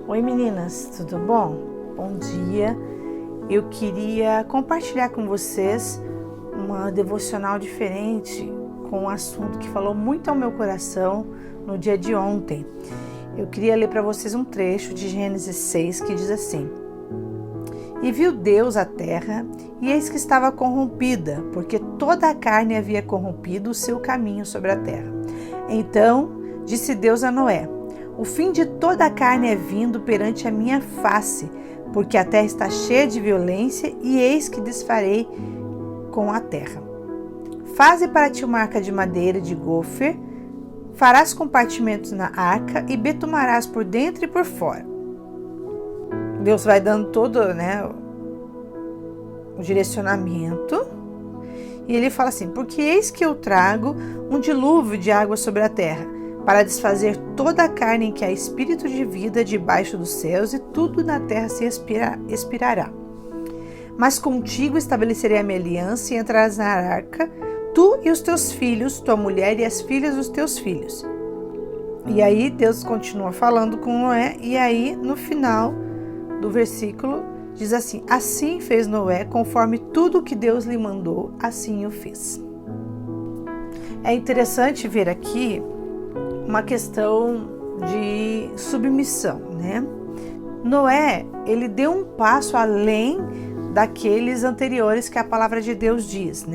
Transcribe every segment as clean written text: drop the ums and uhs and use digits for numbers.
Oi meninas, tudo bom? Bom dia. Eu queria compartilhar com vocês uma devocional diferente com um assunto que falou muito ao meu coração no dia de ontem. Eu queria ler para vocês um trecho de Gênesis 6 que diz assim: E viu Deus a terra, e eis que estava corrompida, porque toda a carne havia corrompido o seu caminho sobre a terra. Então disse Deus a Noé: O fim de toda a carne é vindo perante a minha face, porque a terra está cheia de violência, e eis que desfarei com a terra. Faze para ti uma arca de madeira de gofer, farás compartimentos na arca e betumarás por dentro e por fora. Deus vai dando todo, o direcionamento. E ele fala assim: porque eis que eu trago um dilúvio de água sobre a terra, para desfazer toda a carne em que há espírito de vida debaixo dos céus, e tudo na terra se expirará. Mas contigo estabelecerei a minha aliança, e entrarás na arca, tu e os teus filhos, tua mulher e as filhas dos teus filhos. E aí Deus continua falando com Noé, e aí no final do versículo diz assim: Assim fez Noé, conforme tudo que Deus lhe mandou, assim o fez. É interessante ver aqui uma questão de submissão, Noé, ele deu um passo além daqueles anteriores que a palavra de Deus diz,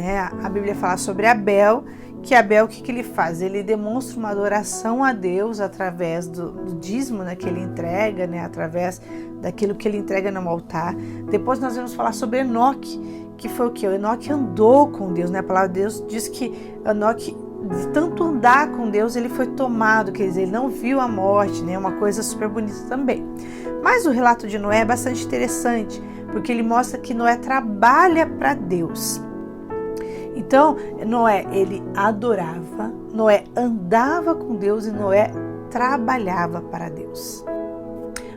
A Bíblia fala sobre Abel, que Abel, o que ele faz? Ele demonstra uma adoração a Deus através do dízimo, que ele entrega, através daquilo que ele entrega no altar. Depois nós vamos falar sobre Enoque, que foi o que? O Enoque andou com Deus, A palavra de Deus diz que Enoque, de tanto andar com Deus, ele foi tomado, quer dizer, ele não viu a morte, uma coisa super bonita também. Mas o relato de Noé é bastante interessante, porque ele mostra que Noé trabalha para Deus. Então, Noé, ele adorava, Noé andava com Deus e Noé trabalhava para Deus.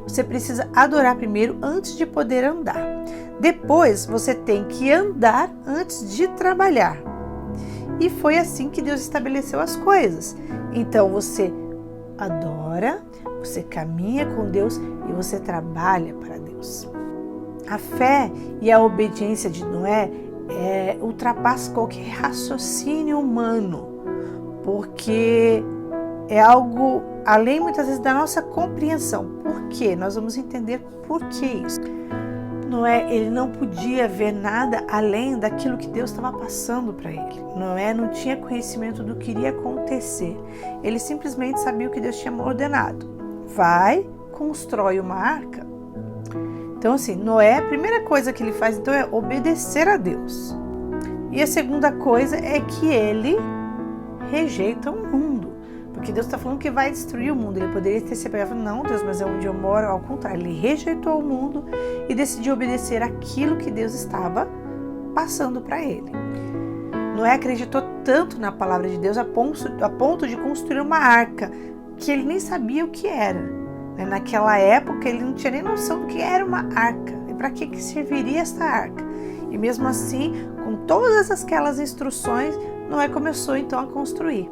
Você precisa adorar primeiro antes de poder andar. Depois, você tem que andar antes de trabalhar. E foi assim que Deus estabeleceu as coisas. Então, você adora, você caminha com Deus e você trabalha para Deus. A fé e a obediência de Noé ultrapassa qualquer raciocínio humano, porque é algo além muitas vezes da nossa compreensão. Por quê? Nós vamos entender por que isso. Noé, ele não podia ver nada além daquilo que Deus estava passando para ele. Noé não tinha conhecimento do que iria acontecer. Ele simplesmente sabia o que Deus tinha ordenado. Vai, constrói uma arca. Então, assim, Noé, a primeira coisa que ele faz, então, é obedecer a Deus. E a segunda coisa é que ele rejeita o mundo. Porque Deus está falando que vai destruir o mundo. Ele poderia ter se pegado e falado: não, Deus, mas é onde eu moro. Ao contrário, ele rejeitou o mundo e decidiu obedecer aquilo que Deus estava passando para ele. Noé acreditou tanto na palavra de Deus a ponto de construir uma arca que ele nem sabia o que era. Naquela época ele não tinha nem noção do que era uma arca e para que serviria essa arca. E mesmo assim, com todas aquelas instruções, Noé começou então a construir.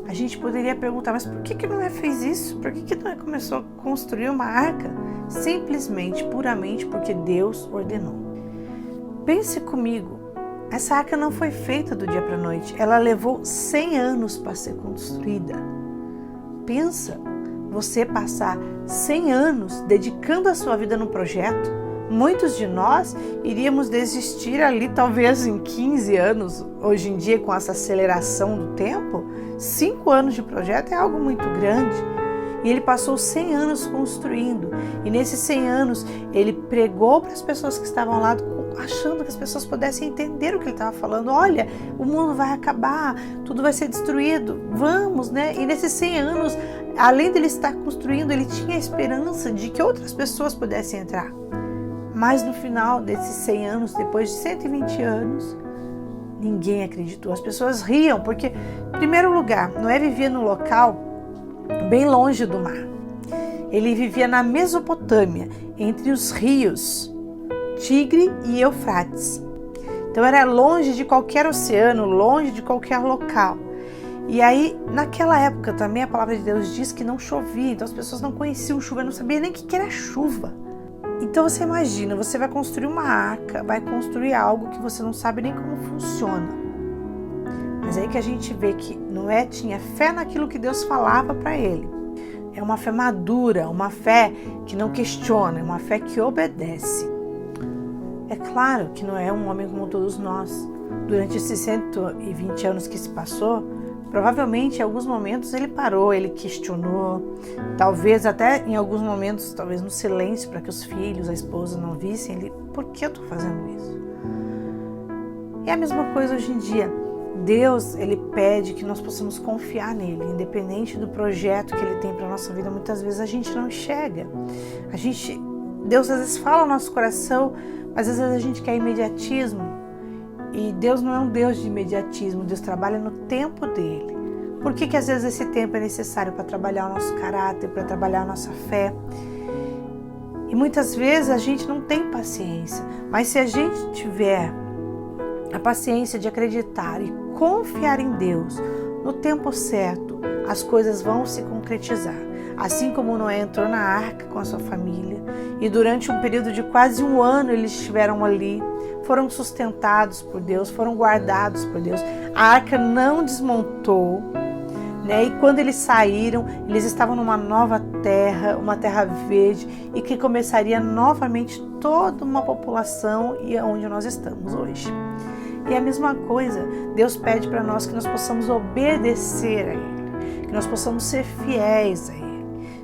A gente poderia perguntar: mas por que Noé fez isso? Por que Noé começou a construir uma arca? Simplesmente, puramente porque Deus ordenou. Pense comigo, essa arca não foi feita do dia para a noite. Ela levou 100 anos para ser construída. Pensa, você passar 100 anos dedicando a sua vida num projeto. Muitos de nós iríamos desistir ali talvez em 15 anos. Hoje em dia, com essa aceleração do tempo, 5 anos de projeto é algo muito grande. E ele passou 100 anos construindo. E nesses 100 anos, ele pregou para as pessoas que estavam lá, achando que as pessoas pudessem entender o que ele estava falando. Olha, o mundo vai acabar, tudo vai ser destruído, vamos, E nesses 100 anos, além dele estar construindo, ele tinha a esperança de que outras pessoas pudessem entrar. Mas no final desses 100 anos, depois de 120 anos, ninguém acreditou. As pessoas riam, porque, em primeiro lugar, Noé vivia num local bem longe do mar. Ele vivia na Mesopotâmia, entre os rios Tigre e Eufrates. Então era longe de qualquer oceano, longe de qualquer local. E aí, naquela época também, a palavra de Deus diz que não chovia, então as pessoas não conheciam chuva, não sabiam nem o que era chuva. Então você imagina, você vai construir uma arca, vai construir algo que você não sabe nem como funciona. Mas aí que a gente vê que Noé tinha fé naquilo que Deus falava para ele. É uma fé madura, uma fé que não questiona, é uma fé que obedece. É claro que Noé é um homem como todos nós. Durante esses 120 anos que se passou, provavelmente em alguns momentos ele parou, ele questionou, talvez até em alguns momentos, talvez no silêncio, para que os filhos, a esposa não vissem, ele, por que eu estou fazendo isso? E é a mesma coisa hoje em dia. Deus, ele pede que nós possamos confiar nele, independente do projeto que ele tem para a nossa vida. Muitas vezes a gente não enxerga. Deus às vezes fala ao nosso coração, mas às vezes a gente quer imediatismo. E Deus não é um Deus de imediatismo, Deus trabalha no tempo dele. Por que às vezes esse tempo é necessário para trabalhar o nosso caráter, para trabalhar a nossa fé? E muitas vezes a gente não tem paciência, mas se a gente tiver a paciência de acreditar e confiar em Deus, no tempo certo, as coisas vão se concretizar. Assim como Noé entrou na arca com a sua família e durante um período de quase um ano eles estiveram ali, foram sustentados por Deus, foram guardados por Deus. A arca não desmontou, né? E quando eles saíram, eles estavam numa nova terra, uma terra verde, e que começaria novamente toda uma população e é onde nós estamos hoje. E a mesma coisa, Deus pede para nós que nós possamos obedecer a Ele, que nós possamos ser fiéis a Ele.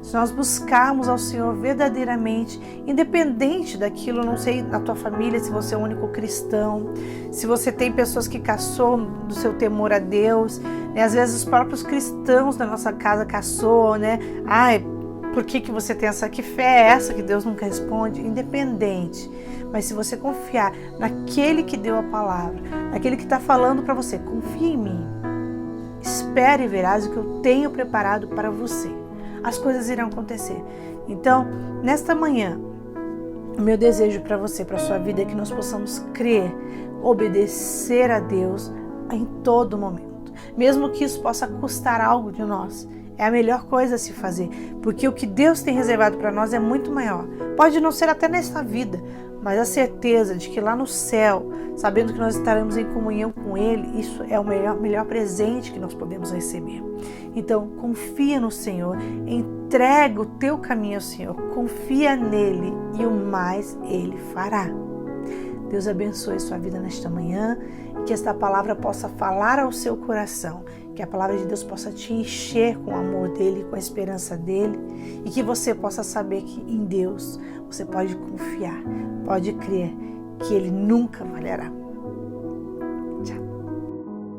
Se nós buscarmos ao Senhor verdadeiramente, independente daquilo, não sei, na tua família, se você é o único cristão, se você tem pessoas que caçoam do seu temor a Deus, né? Às vezes os próprios cristãos da nossa casa caçoam, né? Ai, por que você tem essa? Que fé é essa que Deus nunca responde? Independente. Mas se você confiar naquele que deu a palavra, naquele que está falando para você, confie em mim. Espere e verás o que eu tenho preparado para você. As coisas irão acontecer. Então, nesta manhã, o meu desejo para você, para a sua vida, é que nós possamos crer, obedecer a Deus em todo momento. Mesmo que isso possa custar algo de nós, é a melhor coisa a se fazer, porque o que Deus tem reservado para nós é muito maior. Pode não ser até nesta vida, mas a certeza de que lá no céu, sabendo que nós estaremos em comunhão com Ele, isso é o melhor presente que nós podemos receber. Então, confia no Senhor, entrega o teu caminho ao Senhor, confia nele e o mais Ele fará. Deus abençoe sua vida nesta manhã e que esta palavra possa falar ao seu coração, que a palavra de Deus possa te encher com o amor dele, com a esperança dele e que você possa saber que em Deus você pode confiar, pode crer que Ele nunca falhará.